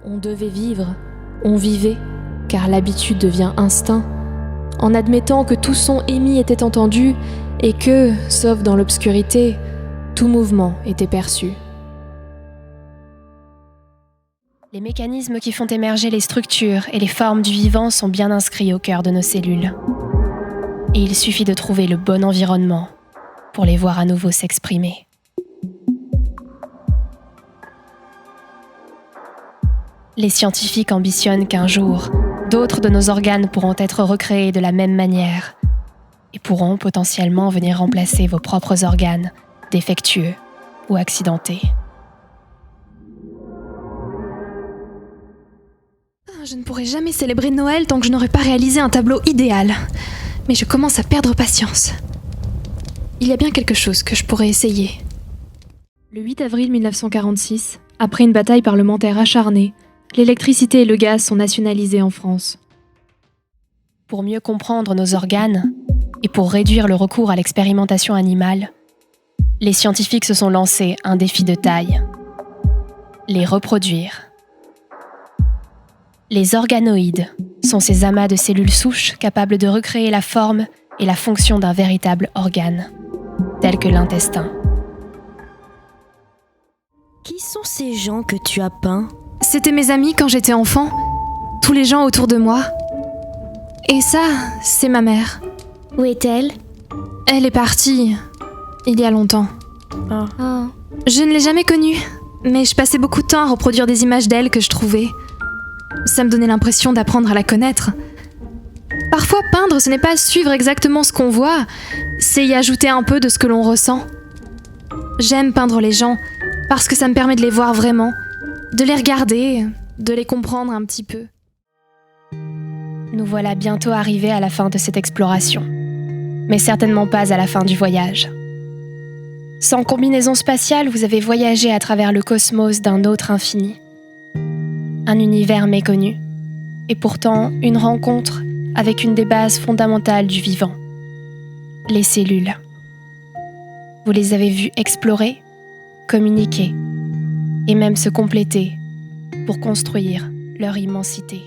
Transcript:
On devait vivre, on vivait, car l'habitude devient instinct, en admettant que tout son émis était entendu et que, sauf dans l'obscurité, tout mouvement était perçu. Les mécanismes qui font émerger les structures et les formes du vivant sont bien inscrits au cœur de nos cellules. Et il suffit de trouver le bon environnement pour les voir à nouveau s'exprimer. Les scientifiques ambitionnent qu'un jour, d'autres de nos organes pourront être recréés de la même manière et pourront potentiellement venir remplacer vos propres organes, défectueux ou accidentés. Je ne pourrai jamais célébrer Noël tant que je n'aurai pas réalisé un tableau idéal. Mais je commence à perdre patience. Il y a bien quelque chose que je pourrais essayer. Le 8 avril 1946, après une bataille parlementaire acharnée, l'électricité et le gaz sont nationalisés en France. Pour mieux comprendre nos organes et pour réduire le recours à l'expérimentation animale, les scientifiques se sont lancés un défi de taille. Les reproduire. Les organoïdes sont ces amas de cellules souches capables de recréer la forme et la fonction d'un véritable organe, tel que l'intestin. Qui sont ces gens que tu as peints ? C'était mes amis quand j'étais enfant. Tous les gens autour de moi. Et ça, c'est ma mère. Où est-elle ? Elle est partie, il y a longtemps. Oh. Je ne l'ai jamais connue, mais je passais beaucoup de temps à reproduire des images d'elle que je trouvais. Ça me donnait l'impression d'apprendre à la connaître. Parfois, peindre, ce n'est pas suivre exactement ce qu'on voit, c'est y ajouter un peu de ce que l'on ressent. J'aime peindre les gens, parce que ça me permet de les voir vraiment, de les regarder, de les comprendre un petit peu. Nous voilà bientôt arrivés à la fin de cette exploration, mais certainement pas à la fin du voyage. Sans combinaison spatiale, vous avez voyagé à travers le cosmos d'un autre infini. Un univers méconnu, et pourtant une rencontre avec une des bases fondamentales du vivant, les cellules. Vous les avez vues explorer, communiquer, et même se compléter pour construire leur immensité.